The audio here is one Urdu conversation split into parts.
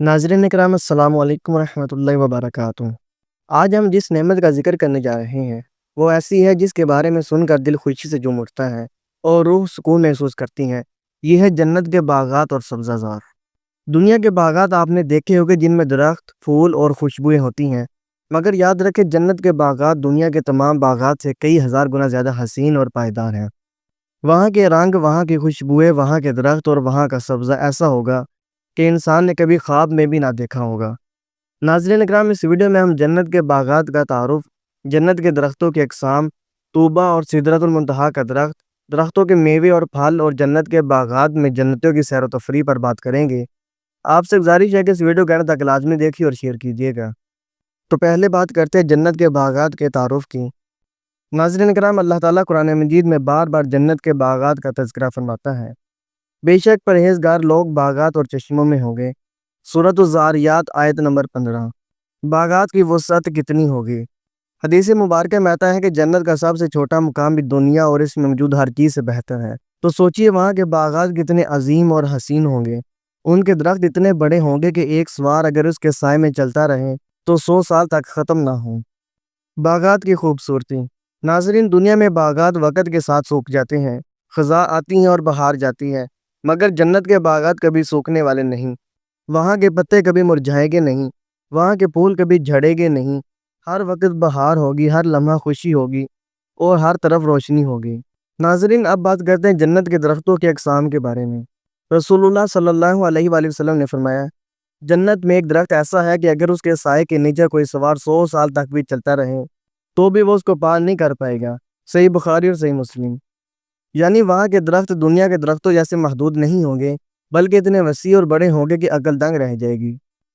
ناظرین اکرام السلام علیکم ورحمۃ اللہ وبرکاتہ۔ آج ہم جس نعمت کا ذکر کرنے جا رہے ہیں وہ ایسی ہے جس کے بارے میں سن کر دل خوشی سے جھوم اٹھتا ہے اور روح سکون محسوس کرتی ہے۔ یہ ہے جنت کے باغات اور سبزہ زار۔ دنیا کے باغات آپ نے دیکھے ہوگے جن میں درخت، پھول اور خوشبوئیں ہوتی ہیں، مگر یاد رکھیں جنت کے باغات دنیا کے تمام باغات سے کئی ہزار گنا زیادہ حسین اور پائیدار ہیں۔ وہاں کے رنگ، وہاں کی خوشبوئیں، وہاں کے درخت اور وہاں کا سبزہ ایسا ہوگا کہ انسان نے کبھی خواب میں بھی نہ دیکھا ہوگا۔ ناظرین اکرام، اس ویڈیو میں ہم جنت کے باغات کا تعارف، جنت کے درختوں کی اقسام، طوبہ اور سدرۃ المنتہا کا درخت، درختوں کے میوے اور پھل اور جنت کے باغات میں جنتوں کی سیر و تفریح پر بات کریں گے۔ آپ سے گزارش ہے کہ اس ویڈیو کو تک لازمی دیکھیے اور شیئر کیجیے گا۔ تو پہلے بات کرتے ہیں جنت کے باغات کے تعارف کی۔ ناظرین اکرام، اللہ تعالیٰ قرآن مجید میں بار بار جنت کے باغات کا تذکرہ فرماتا ہے۔ بے شک پرہیزگار لوگ باغات اور چشموں میں ہوں گے۔ سورۃ الزاریات آیت نمبر 15۔ باغات کی وسعت کتنی ہوگی؟ حدیث مبارکہ میں آتا ہے کہ جنت کا سب سے چھوٹا مقام بھی دنیا اور اس میں موجود ہر چیز سے بہتر ہے۔ تو سوچئے وہاں کے باغات کتنے عظیم اور حسین ہوں گے۔ ان کے درخت اتنے بڑے ہوں گے کہ ایک سوار اگر اس کے سائے میں چلتا رہے تو 100 سال تک ختم نہ ہوں۔ باغات کی خوبصورتی۔ ناظرین، دنیا میں باغات وقت کے ساتھ سوکھ جاتے ہیں، خزاں آتی ہیں اور بہار جاتی ہے، مگر جنت کے باغات کبھی سوکھنے والے نہیں۔ وہاں کے پتے کبھی مرجھائیں گے نہیں، وہاں کے پھول کبھی جھڑیں گے نہیں۔ ہر وقت بہار ہوگی، ہر لمحہ خوشی ہوگی اور ہر طرف روشنی ہوگی۔ ناظرین، اب بات کرتے ہیں جنت کے درختوں کے اقسام کے بارے میں۔ رسول اللہ صلی اللہ علیہ وآلہ وسلم نے فرمایا، جنت میں ایک درخت ایسا ہے کہ اگر اس کے سائے کے نیچے کوئی سوار 100 سال تک بھی چلتا رہے تو بھی وہ اس کو پار نہیں کر پائے گا۔ صحیح بخاری اور صحیح مسلم۔ یعنی وہاں کے درخت دنیا کے درختوں جیسے محدود نہیں ہوں گے، بلکہ اتنے وسیع اور بڑے ہوں گے کہ عقل دنگ رہ جائے گی۔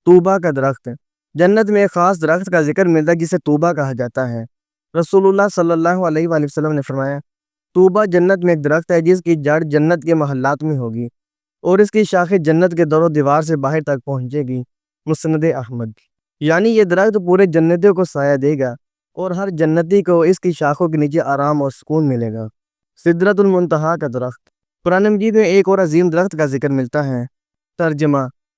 طوبہ کا درخت۔ جنت میں ایک خاص درخت کا ذکر ملتا ہے جسے طوبہ کہا جاتا ہے۔ رسول اللہ صلی اللہ علیہ وآلہ وسلم نے فرمایا، طوبہ جنت میں ایک درخت ہے جس کی جڑ جنت کے محلات میں ہوگی اور اس کی شاخیں جنت کے در و دیوار سے باہر تک پہنچے گی۔ مسند احمد۔ یعنی یہ درخت پورے جنتیوں کو سایہ دے گا اور ہر جنتی کو اس کی شاخوں کے نیچے آرام اور سکون ملے گا۔ سدرۃ المنتہا کا درخت۔ قرآن مجید میں ایک اور عظیم درخت کا ذکر ملتا ہے۔ ترجمہ: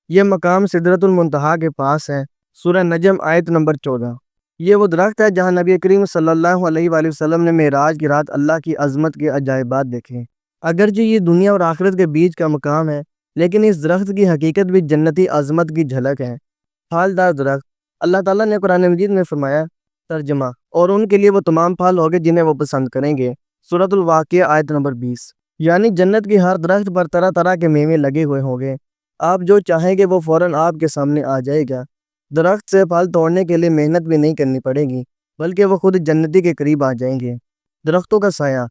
یہ مقام سدرۃ المنتہا کے پاس ہے۔ سورہ نجم آیت نمبر 14۔ یہ وہ درخت ہے جہاں نبی کریم صلی اللہ علیہ وآلہ وسلم نے معراج کی رات اللہ کی عظمت کے عجائبات دیکھے۔ اگرچہ یہ دنیا اور آخرت کے بیچ کا مقام ہے، لیکن اس درخت کی حقیقت بھی جنتی عظمت کی جھلک ہے۔ پھلدار درخت۔ اللہ تعالیٰ نے قرآن مجید میں فرمایا، ترجمہ: اور ان کے لیے وہ تمام پھل ہوگے جنہیں وہ پسند کریں گے۔ سورۃ الواقعہ آیت نمبر 20۔ یعنی جنت کی ہر درخت پر طرح طرح کے میوے لگے ہوئے ہوں گے۔ آپ جو چاہیں گے وہ فوراً آپ کے سامنے آ جائے گا۔ درخت سے پھل توڑنے کے لیے محنت بھی نہیں کرنی پڑے گی، بلکہ وہ خود جنتی کے قریب آ جائیں گے۔ درختوں کا سایہ۔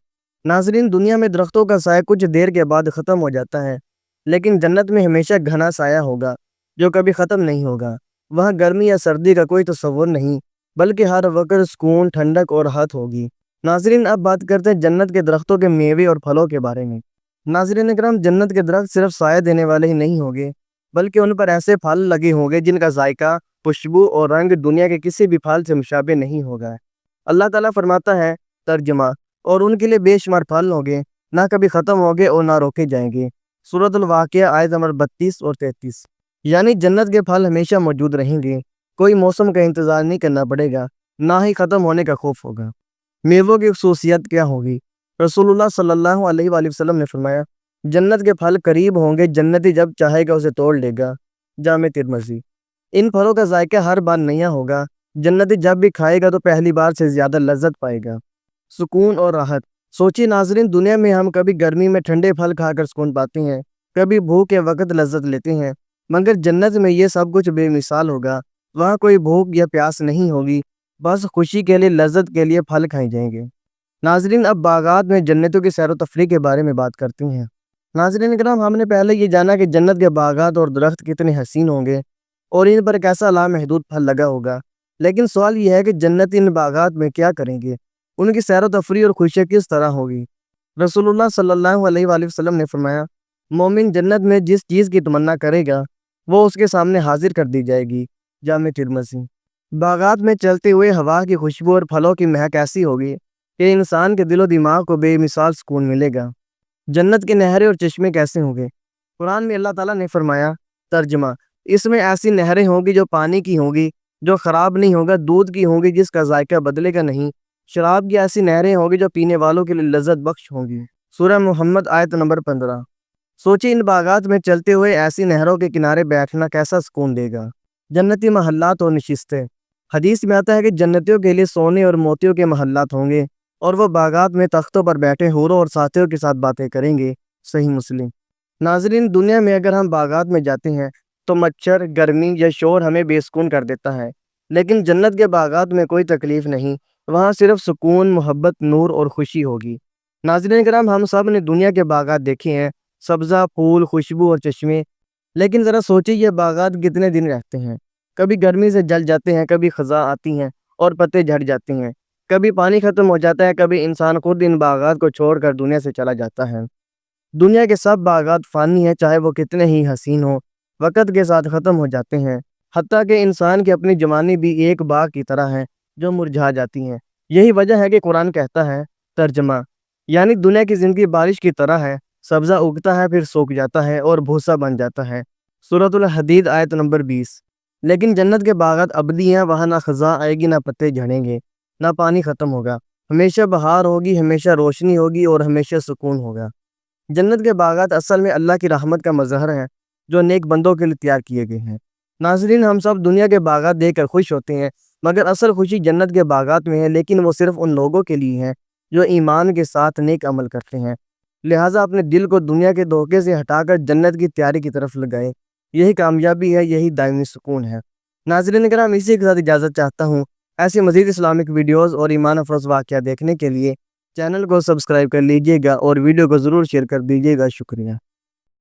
ناظرین، دنیا میں درختوں کا سایہ کچھ دیر کے بعد ختم ہو جاتا ہے، لیکن جنت میں ہمیشہ گھنا سایہ ہوگا جو کبھی ختم نہیں ہوگا۔ وہاں گرمی یا سردی کا کوئی تصور نہیں، بلکہ ہر وقت سکون، ٹھنڈک اور راحت ہوگی۔ ناظرین، اب بات کرتے ہیں جنت کے درختوں کے میوے اور پھلوں کے بارے میں۔ ناظرین اکرام، جنت کے درخت صرف سایہ دینے والے ہی نہیں ہوں گے، بلکہ ان پر ایسے پھل لگے ہوں گے جن کا ذائقہ، خوشبو اور رنگ دنیا کے کسی بھی پھل سے مشابہ نہیں ہوگا۔ اللہ تعالیٰ فرماتا ہے، ترجمہ: اور ان کے لیے بے شمار پھل ہوں گے، نہ کبھی ختم ہوں گے اور نہ روکے جائیں گے۔ سورۃ الواقعہ آیت نمبر 32 اور 33۔ یعنی جنت کے پھل ہمیشہ موجود رہیں گے، کوئی موسم کا انتظار نہیں کرنا پڑے گا، نہ ہی ختم ہونے کا خوف ہوگا۔ میووں کی خصوصیت کیا ہوگی؟ رسول اللہ صلی اللہ علیہ وآلہ وسلم نے فرمایا، جنت کے پھل قریب ہوں گے، جنتی جب چاہے گا اسے توڑ لے گا۔ جامع ترمذی۔ ان پھلوں کا ذائقہ ہر بار نیا ہوگا، جنتی جب بھی کھائے گا تو پہلی بار سے زیادہ لذت پائے گا۔ سکون اور راحت۔ سوچیے ناظرین، دنیا میں ہم کبھی گرمی میں ٹھنڈے پھل کھا کر سکون پاتے ہیں، کبھی بھوک کے وقت لذت لیتے ہیں، مگر جنت میں یہ سب کچھ بے مثال ہوگا۔ وہاں کوئی بھوک یا پیاس نہیں ہوگی، بس خوشی کے لیے، لذت کے لیے پھل کھائے جائیں گے۔ ناظرین، اب باغات میں جنتوں کی سیر و تفریح کے بارے میں بات کرتے ہیں۔ ناظرین اکرام، ہم نے پہلے یہ جانا کہ جنت کے باغات اور درخت کتنے حسین ہوں گے اور ان پر کیسا لامحدود پھل لگا ہوگا، لیکن سوال یہ ہے کہ جنتی ان باغات میں کیا کریں گے؟ ان کی سیر و تفریح اور خوشی کس طرح ہوگی؟ رسول اللہ صلی اللہ علیہ وآلہ وسلم نے فرمایا، مومن جنت میں جس چیز کی تمنا کرے گا وہ اس کے سامنے حاضر کر دی جائے گی۔ جامع ترمذی۔ باغات میں چلتے ہوئے ہوا کی خوشبو اور پھلوں کی مہک ایسی ہوگی کہ انسان کے دل و دماغ کو بے مثال سکون ملے گا۔ جنت کے نہریں اور چشمے کیسے ہوں گے؟ قرآن میں اللہ تعالیٰ نے فرمایا، ترجمہ: اس میں ایسی نہریں ہوں گی جو پانی کی ہوں گی، جو خراب نہیں ہوگا، دودھ کی ہوں گی جس کا ذائقہ بدلے گا نہیں، شراب کی ایسی نہریں ہوں گی جو پینے والوں کے لیے لذت بخش ہوں گی۔ سورہ محمد آیت نمبر 15۔ سوچی ان باغات میں چلتے ہوئے ایسی نہروں کے کنارے بیٹھنا کیسا سکون دے گا۔ جنتی محلات اور نشستیں۔ حدیث میں آتا ہے کہ جنتیوں کے لیے سونے اور موتیوں کے محلات ہوں گے، اور وہ باغات میں تختوں پر بیٹھے حوروں اور ساتھیوں کے ساتھ باتیں کریں گے۔ صحیح مسلم۔ ناظرین، دنیا میں اگر ہم باغات میں جاتے ہیں تو مچھر، گرمی یا شور ہمیں بے سکون کر دیتا ہے، لیکن جنت کے باغات میں کوئی تکلیف نہیں، وہاں صرف سکون، محبت، نور اور خوشی ہوگی۔ ناظرین کرام، ہم سب نے دنیا کے باغات دیکھے ہیں، سبزہ، پھول، خوشبو اور چشمے، لیکن ذرا سوچیں یہ باغات کتنے دن رہتے ہیں؟ کبھی گرمی سے جل جاتے ہیں، کبھی خزاں آتی ہیں اور پتے جھڑ جاتے ہیں، کبھی پانی ختم ہو جاتا ہے، کبھی انسان خود ان باغات کو چھوڑ کر دنیا سے چلا جاتا ہے۔ دنیا کے سب باغات فانی ہیں، چاہے وہ کتنے ہی حسین ہوں، وقت کے ساتھ ختم ہو جاتے ہیں، حتیٰ کہ انسان کی اپنی جوانی بھی ایک باغ کی طرح ہے جو مرجھا جاتی ہیں۔ یہی وجہ ہے کہ قرآن کہتا ہے، ترجمہ، یعنی دنیا کی زندگی بارش کی طرح ہے، سبزہ اگتا ہے پھر سوکھ جاتا ہے اور بھوسا بن جاتا ہے۔ سورۃ الحدید آیت نمبر 20۔ لیکن جنت کے باغات ابدی ہیں، وہاں نہ خزاں آئے گی، نہ پتے جھڑیں گے، نہ پانی ختم ہوگا، ہمیشہ بہار ہوگی، ہمیشہ روشنی ہوگی اور ہمیشہ سکون ہوگا۔ جنت کے باغات اصل میں اللہ کی رحمت کا مظہر ہیں جو نیک بندوں کے لیے تیار کیے گئے ہیں۔ ناظرین، ہم سب دنیا کے باغات دیکھ کر خوش ہوتے ہیں، مگر اصل خوشی جنت کے باغات میں ہے، لیکن وہ صرف ان لوگوں کے لیے ہے جو ایمان کے ساتھ نیک عمل کرتے ہیں۔ لہٰذا اپنے دل کو دنیا کے دھوکے سے ہٹا کر جنت کی تیاری کی طرف لگائیں، یہی کامیابی ہے، یہی دائمی سکون ہے۔ ناظرین کرام، اسی کے ساتھ اجازت چاہتا ہوں۔ ایسی مزید اسلامک ویڈیوز اور ایمان افروز واقعہ دیکھنے کے لیے چینل کو سبسکرائب کر لیجئے گا اور ویڈیو کو ضرور شیئر کر دیجئے گا۔ شکریہ۔